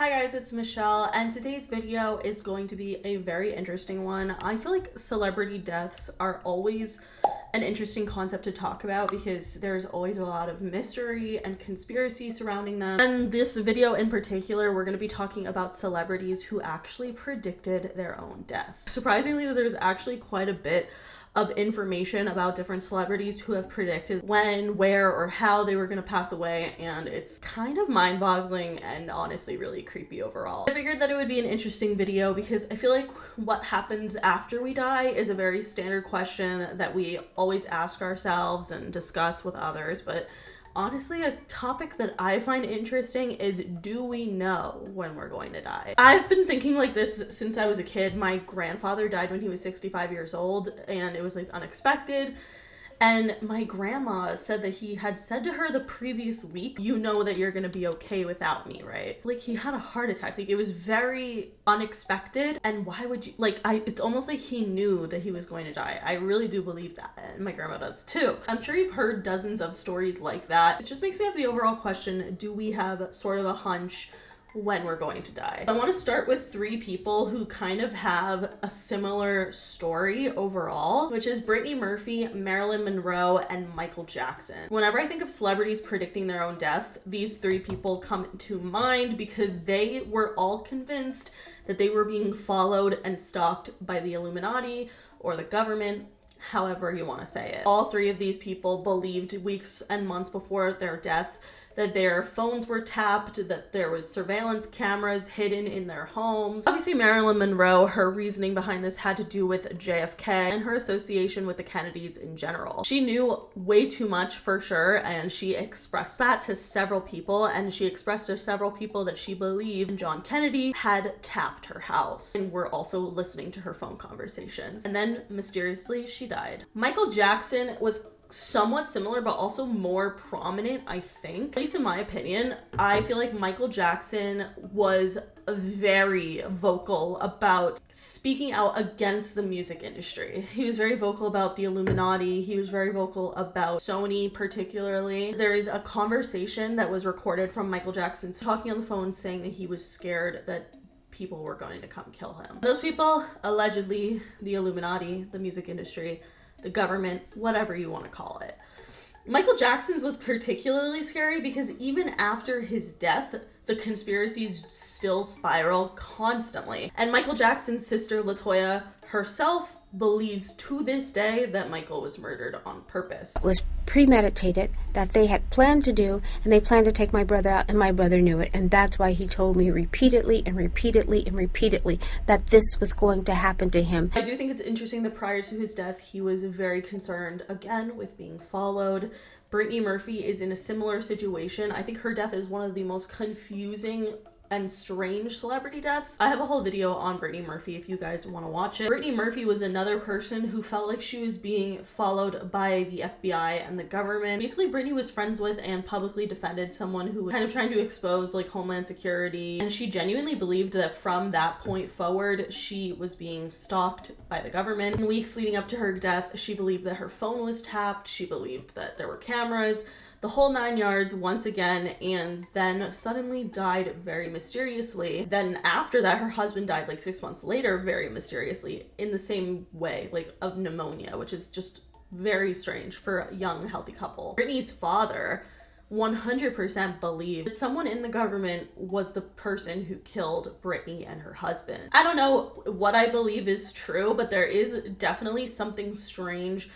Hi guys, it's Michelle, and today's video is going to be a very interesting one. I feel like celebrity deaths are always an interesting concept to talk about because there's always a lot of mystery and conspiracy surrounding them. And this video in particular, we're going to be talking about celebrities who actually predicted their own death. Surprisingly, there's actually quite a bit of information about different celebrities who have predicted when, where, or how they were going to pass away, and it's kind of mind-boggling and honestly really creepy overall. I figured that it would be an interesting video because I feel like what happens after we die is a very standard question that we always ask ourselves and discuss with others, but honestly, a topic that I find interesting is, do we know when we're going to die? I've been thinking like this since I was a kid. My grandfather died when he was 65 years old, and it was like unexpected. And my grandma said that he had said to her the previous week, you know that you're gonna be okay without me, right? Like, he had a heart attack. Like, it was very unexpected. And why would you, like, it's almost like he knew that he was going to die. I really do believe that. And my grandma does too. I'm sure you've heard dozens of stories like that. It just makes me have the overall question, do we have sort of a hunch when we're going to die? I want to start with three people who kind of have a similar story overall, which is Brittany Murphy, Marilyn Monroe, and Michael Jackson. Whenever I think of celebrities predicting their own death, these three people come to mind because they were all convinced that they were being followed and stalked by the Illuminati or the government, however you want to say it. All three of these people believed weeks and months before their death that their phones were tapped, that there was surveillance cameras hidden in their homes. Obviously, Marilyn Monroe, her reasoning behind this had to do with JFK and her association with the Kennedys in general. She knew way too much for sure, and she expressed that to several people, and she expressed to several people that she believed John Kennedy had tapped her house and were also listening to her phone conversations. And then mysteriously, she died. Michael Jackson was somewhat similar, but also more prominent, I think. At least in my opinion, I feel like Michael Jackson was very vocal about speaking out against the music industry. He was very vocal about the Illuminati. He was very vocal about Sony particularly. There is a conversation that was recorded from Michael Jackson talking on the phone saying that he was scared that people were going to come kill him. Those people, allegedly the Illuminati, the music industry, the government, whatever you want to call it. Michael Jackson's was particularly scary because even after his death, the conspiracies still spiral constantly. And Michael Jackson's sister, LaToya, herself believes to this day that Michael was murdered on purpose. It was premeditated, that they had planned to do, and they planned to take my brother out, and my brother knew it. And that's why he told me repeatedly and repeatedly and repeatedly that this was going to happen to him. I do think it's interesting that prior to his death, he was very concerned, again, with being followed. Brittany Murphy is in a similar situation. I think her death is one of the most confusing and strange celebrity deaths. I have a whole video on Brittany Murphy if you guys want to watch it. Brittany Murphy was another person who felt like she was being followed by the FBI and the government. Basically, Brittany was friends with and publicly defended someone who was kind of trying to expose like Homeland Security, and she genuinely believed that from that point forward, she was being stalked by the government. In weeks leading up to her death, she believed that her phone was tapped. She believed that there were cameras, the whole 9 yards once again, and then suddenly died very mysteriously. Then after that, her husband died like 6 months later, very mysteriously, in the same way, like of pneumonia, which is just very strange for a young, healthy couple. Brittany's father 100% believed that someone in the government was the person who killed Brittany and her husband. I don't know what I believe is true, but there is definitely something strange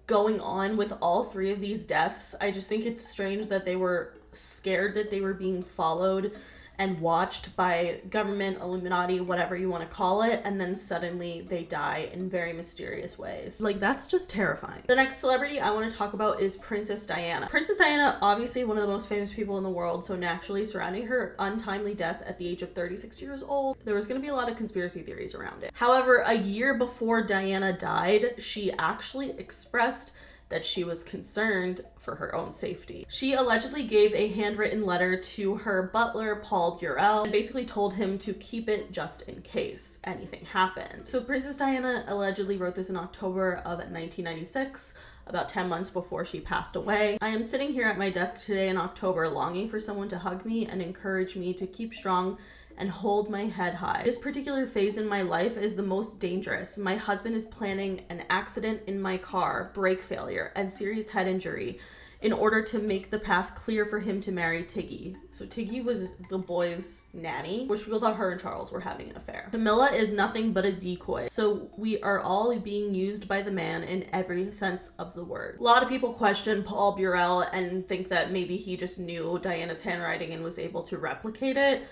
going on with all three of these deaths. I just think it's strange that they were scared that they were being followed and watched by government, Illuminati, whatever you want to call it, and then suddenly they die in very mysterious ways. Like, that's just terrifying. The next celebrity I want to talk about is Princess Diana. Princess Diana, obviously one of the most famous people in the world, so naturally surrounding her untimely death at the age of 36 years old, there was going to be a lot of conspiracy theories around it. However, a year before Diana died, she actually expressed that she was concerned for her own safety. She allegedly gave a handwritten letter to her butler, Paul Burrell, and basically told him to keep it just in case anything happened. So Princess Diana allegedly wrote this in October of 1996, about 10 months before she passed away. I am sitting here at my desk today in October longing for someone to hug me and encourage me to keep strong and hold my head high. This particular phase in my life is the most dangerous. My husband is planning an accident in my car, brake failure, and serious head injury in order to make the path clear for him to marry Tiggy. So Tiggy was the boy's nanny, which people thought her and Charles were having an affair. Camilla is nothing but a decoy. So we are all being used by the man in every sense of the word. A lot of people question Paul Burrell and think that maybe he just knew Diana's handwriting and was able to replicate it.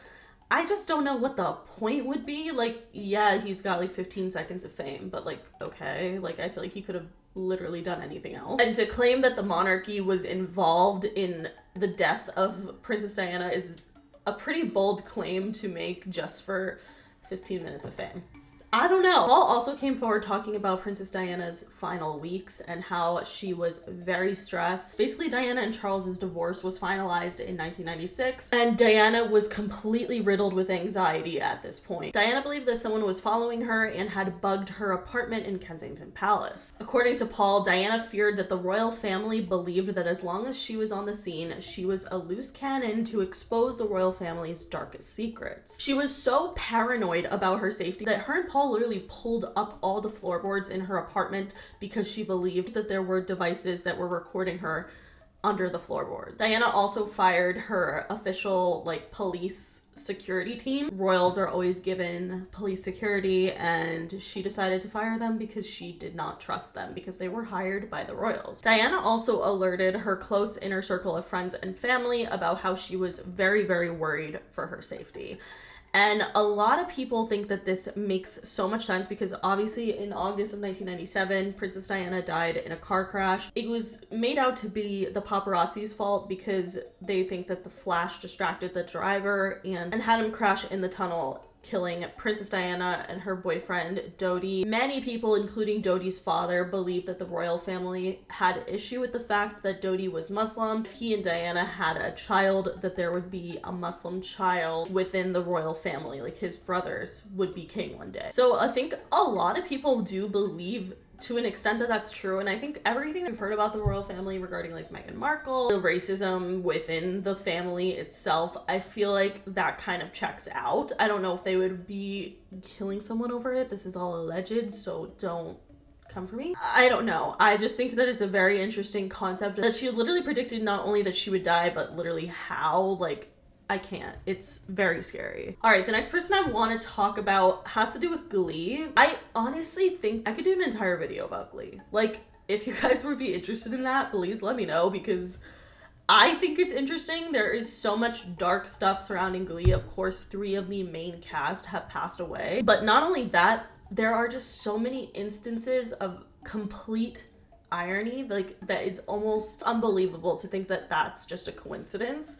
I just don't know what the point would be. Like, yeah, he's got like 15 seconds of fame, but like, okay, like I feel like he could have literally done anything else. And to claim that the monarchy was involved in the death of Princess Diana is a pretty bold claim to make just for 15 minutes of fame. I don't know. Paul also came forward talking about Princess Diana's final weeks and how she was very stressed. Basically, Diana and Charles's divorce was finalized in 1996, and Diana was completely riddled with anxiety at this point. Diana believed that someone was following her and had bugged her apartment in Kensington Palace. According to Paul, Diana feared that the royal family believed that as long as she was on the scene, she was a loose cannon to expose the royal family's darkest secrets. She was so paranoid about her safety that her and Paul literally pulled up all the floorboards in her apartment because she believed that there were devices that were recording her under the floorboard. Diana also fired her official police security team. Royals are always given police security, and she decided to fire them because she did not trust them because they were hired by the royals. Diana also alerted her close inner circle of friends and family about how she was very, very worried for her safety. And a lot of people think that this makes so much sense because obviously in August of 1997, Princess Diana died in a car crash. It was made out to be the paparazzi's fault because they think that the flash distracted the driver and had him crash in the tunnel, killing Princess Diana and her boyfriend, Dodi. Many people, including Dodi's father, believe that the royal family had issue with the fact that Dodi was Muslim. If he and Diana had a child, that there would be a Muslim child within the royal family, like his brothers would be king one day. So I think a lot of people do believe to an extent that that's true, and I think everything we've heard about the royal family regarding Meghan Markle, the racism within the family itself, I feel like that kind of checks out. I don't know if they would be killing someone over it. This is all alleged, so don't come for me. I don't know. I just think that it's a very interesting concept that she literally predicted not only that she would die, but literally how. I can't. It's very scary. All right, the next person I want to talk about has to do with Glee. I honestly think I could do an entire video about Glee. If you guys would be interested in that, please let me know because I think it's interesting. There is so much dark stuff surrounding Glee. Of course, 3 of the main cast have passed away. But not only that, there are just so many instances of complete irony. That is almost unbelievable to think that that's just a coincidence.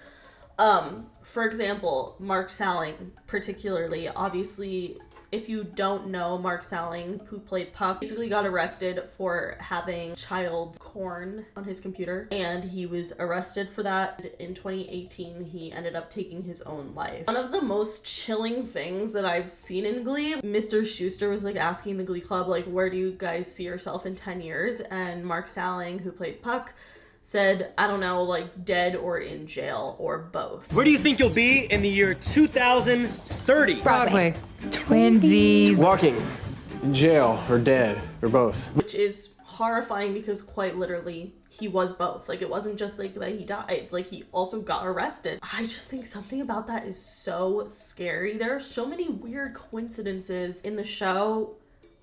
For example, Mark Salling, particularly, obviously, if you don't know, Mark Salling, who played Puck, basically got arrested for having child porn on his computer, and he was arrested for that. In 2018, he ended up taking his own life. One of the most chilling things that I've seen in Glee, Mr. Schuester was asking the Glee Club, where do you guys see yourself in 10 years? And Mark Salling, who played Puck, said, I don't know, dead or in jail or both. Where do you think you'll be in the year 2030? Broadway. Twinsies. Walking, in jail, or dead, or both. Which is horrifying because quite literally, he was both. It wasn't just that he died, he also got arrested. I just think something about that is so scary. There are so many weird coincidences in the show.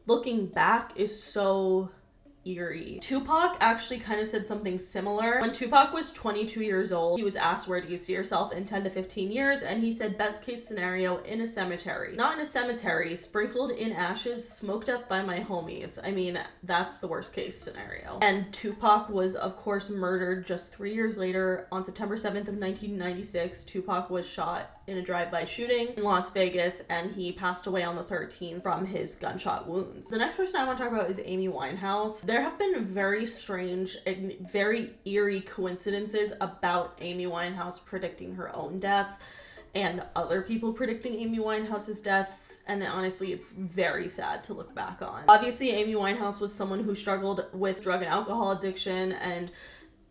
Looking back is so eerie. Tupac actually kind of said something similar. When Tupac was 22 years old, he was asked, where do you see yourself in 10 to 15 years? And he said, best case scenario, in a cemetery. Not in a cemetery, sprinkled in ashes, smoked up by my homies. I mean, that's the worst case scenario. And Tupac was, of course, murdered just 3 years later. On September 7th of 1996, Tupac was shot in a drive-by shooting in Las Vegas, and he passed away on the 13th from his gunshot wounds. The next person I want to talk about is Amy Winehouse. There have been very strange and very eerie coincidences about Amy Winehouse predicting her own death and other people predicting Amy Winehouse's death, and honestly, it's very sad to look back on. Obviously, Amy Winehouse was someone who struggled with drug and alcohol addiction and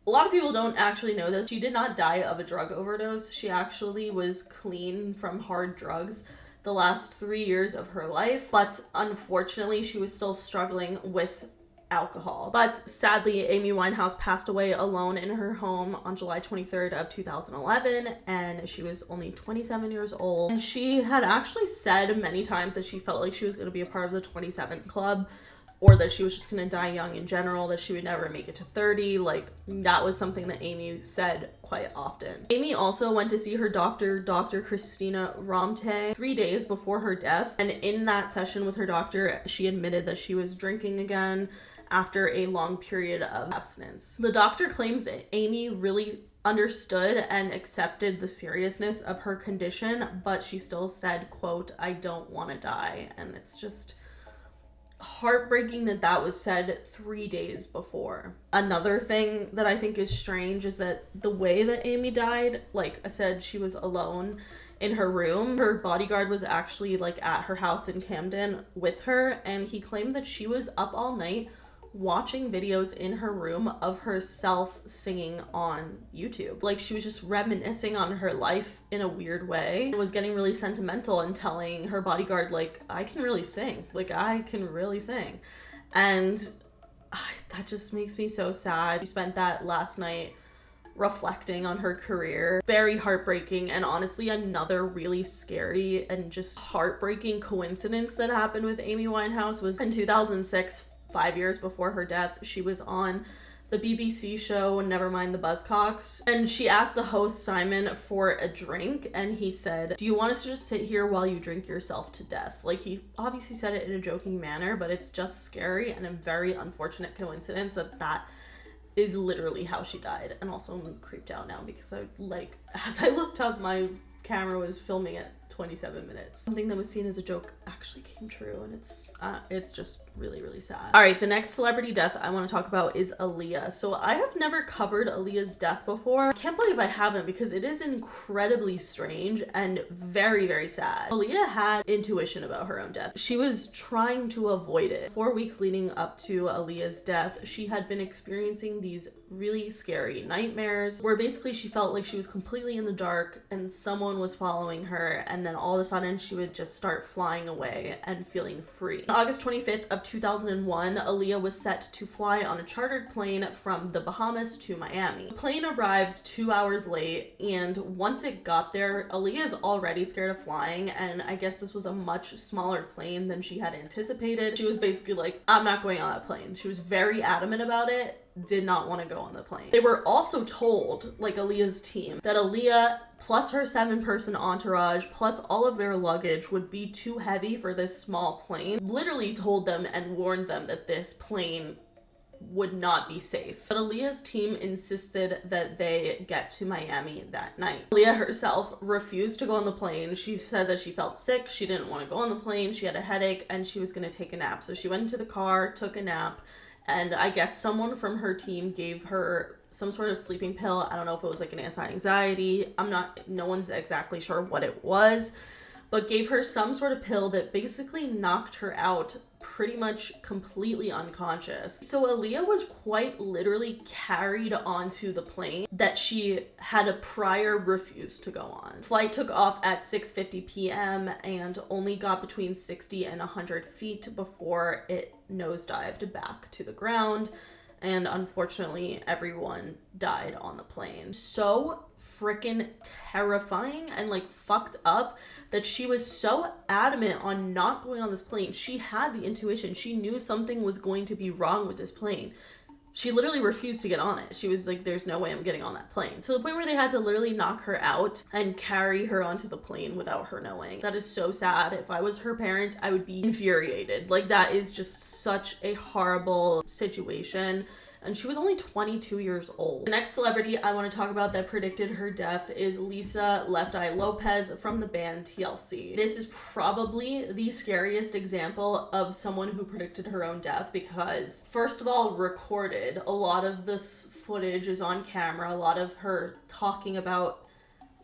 A lot of people don't actually know this. She did not die of a drug overdose. She actually was clean from hard drugs the last 3 years of her life, but unfortunately she was still struggling with alcohol. But sadly, Amy Winehouse passed away alone in her home on July 23rd of 2011, and she was only 27 years old. And she had actually said many times that she felt like she was going to be a part of the 27 Club, or that she was just going to die young in general, that she would never make it to 30. Like, that was something that Amy said quite often. Amy also went to see her doctor, Dr. Christina Romte, 3 days before her death. And in that session with her doctor, she admitted that she was drinking again after a long period of abstinence. The doctor claims that Amy really understood and accepted the seriousness of her condition, but she still said, quote, "I don't want to die." And it's just heartbreaking that that was said 3 days before. Another thing that I think is strange is that the way that Amy died, like I said, she was alone in her room. Her bodyguard was actually like at her house in Camden with her, and he claimed that she was up all night watching videos in her room of herself singing on YouTube. Like, she was just reminiscing on her life in a weird way, and was getting really sentimental and telling her bodyguard, like, I can really sing. Like, I can really sing. And that just makes me so sad. She spent that last night reflecting on her career. Very heartbreaking, and honestly another really scary and just heartbreaking coincidence that happened with Amy Winehouse was in 2006, 5 years before her death. She was on the BBC show Nevermind the Buzzcocks, and she asked the host Simon for a drink, and he said, "Do you want us to just sit here while you drink yourself to death?" Like, he obviously said it in a joking manner, but it's just scary and a very unfortunate coincidence that that is literally how she died. And also I'm creeped out now because as I looked up, my camera was filming at 27 minutes. Something that was seen as a joke actually came true, and it's just really, really sad. All right, the next celebrity death I want to talk about is Aaliyah. So I have never covered Aaliyah's death before. I can't believe I haven't, because it is incredibly strange and very, very sad. Aaliyah had intuition about her own death. She was trying to avoid it. 4 weeks leading up to Aaliyah's death, she had been experiencing these really scary nightmares where basically she felt like she was completely in the dark and someone was following her, and then all of a sudden she would just start flying away and feeling free. On August 25th of 2001, Aaliyah was set to fly on a chartered plane from the Bahamas to Miami. The plane arrived 2 hours late, and once it got there, Aaliyah is already scared of flying, and I guess this was a much smaller plane than she had anticipated. She was basically like, I'm not going on that plane. She was very adamant about it, did not want to go on the plane. They were also told, like Aaliyah's team, that Aaliyah plus her 7-person entourage plus all of their luggage would be too heavy for this small plane. Literally told them and warned them that this plane would not be safe. But Aaliyah's team insisted that they get to Miami that night. Aaliyah herself refused to go on the plane. She said that she felt sick, she didn't want to go on the plane, she had a headache, and she was going to take a nap. So she went into the car, took a nap, and I guess someone from her team gave her some sort of sleeping pill. I don't know if it was like an anti-anxiety. No one's exactly sure what it was, but gave her some sort of pill that basically knocked her out pretty much completely unconscious. So Aaliyah was quite literally carried onto the plane that she had a prior refused to go on. Flight took off at 6:50 p.m. and only got between 60 and 100 feet before it nosedived back to the ground. And unfortunately, everyone died on the plane. So freaking terrifying and like fucked up that she was so adamant on not going on this plane. She had the intuition. She knew something was going to be wrong with this plane. She literally refused to get on it. She was like, there's no way I'm getting on that plane. To the point where they had to literally knock her out and carry her onto the plane without her knowing. That is so sad. If I was her parents, I would be infuriated. Like, that is just such a horrible situation. And she was only 22 years old. The next celebrity I want to talk about that predicted her death is Lisa Left Eye Lopez from the band TLC. This is probably the scariest example of someone who predicted her own death because, first of all, recorded. A lot of this footage is on camera. A lot of her talking about,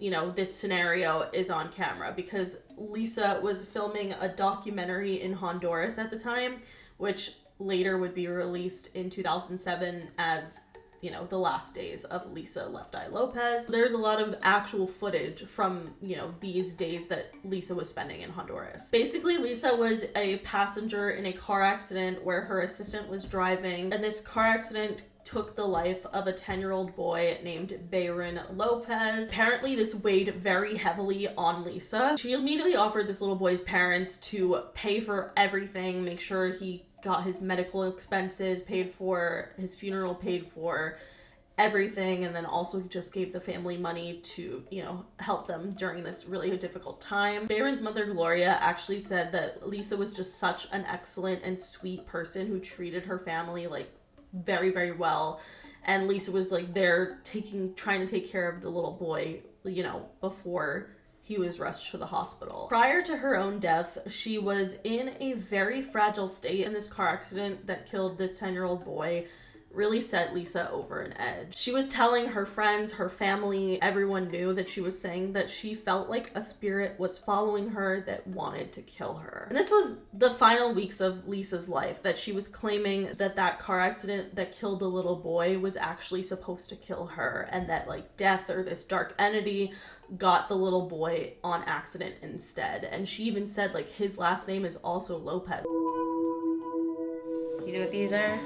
you know, this scenario is on camera because Lisa was filming a documentary in Honduras at the time, which later would be released in 2007 as you know, the last days of Lisa Left Eye Lopez. There's a lot of actual footage from, you know, these days that Lisa was spending in Honduras. Basically, Lisa was a passenger in a car accident where her assistant was driving, and this car accident took the life of a 10-year-old boy named Bayron Lopez. Apparently, this weighed very heavily on Lisa. She immediately offered this little boy's parents to pay for everything, make sure he got his medical expenses paid for, his funeral paid for, everything, and then also just gave the family money to, you know, help them during this really difficult time. Bayron's mother, Gloria, actually said that Lisa was just such an excellent and sweet person who treated her family like very, very well, and Lisa was like there trying to take care of the little boy, you know, before he was rushed to the hospital. Prior to her own death, she was in a very fragile state, and this car accident that killed this 10-year-old boy really set Lisa over an edge. She was telling her friends, her family, everyone knew that she was saying that she felt like a spirit was following her that wanted to kill her. And this was the final weeks of Lisa's life, that she was claiming that that car accident that killed a little boy was actually supposed to kill her, and that like death or this dark entity got the little boy on accident instead. And she even said like his last name is also Lopez. You know what these are?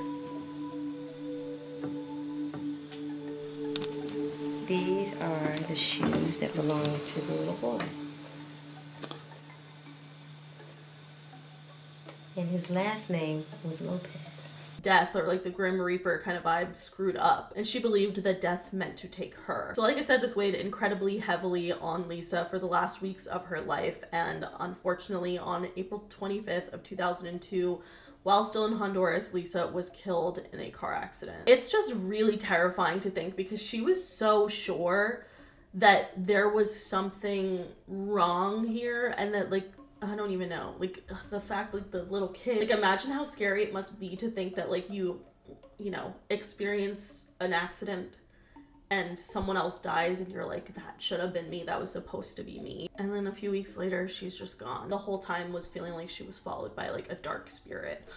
These are the shoes that belong to the little boy. And his last name was Lopez. Death, or like the Grim Reaper kind of vibe, screwed up, and she believed that death meant to take her. So like I said, this weighed incredibly heavily on Lisa for the last weeks of her life, and unfortunately on April 25th of 2002, while still in Honduras, Lisa was killed in a car accident. It's just really terrifying to think, because she was so sure that there was something wrong here, and that like, I don't even know, like the fact like the little kid, like imagine how scary it must be to think that like you know, experience an accident and someone else dies and you're like, that should have been me, that was supposed to be me. And then a few weeks later, she's just gone. The whole time was feeling like she was followed by like a dark spirit.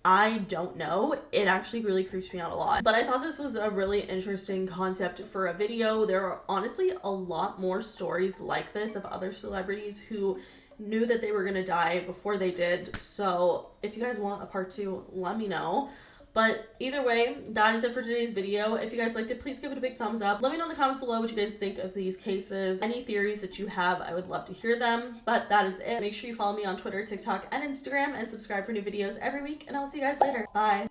I don't know. It actually really creeps me out a lot. But I thought this was a really interesting concept for a video. There are honestly a lot more stories like this of other celebrities who knew that they were gonna die before they did. So if you guys want a part 2, let me know. But either way, that is it for today's video. If you guys liked it, please give it a big thumbs up. Let me know in the comments below what you guys think of these cases. Any theories that you have, I would love to hear them. But that is it. Make sure you follow me on Twitter, TikTok, and Instagram, and subscribe for new videos every week. And I will see you guys later. Bye.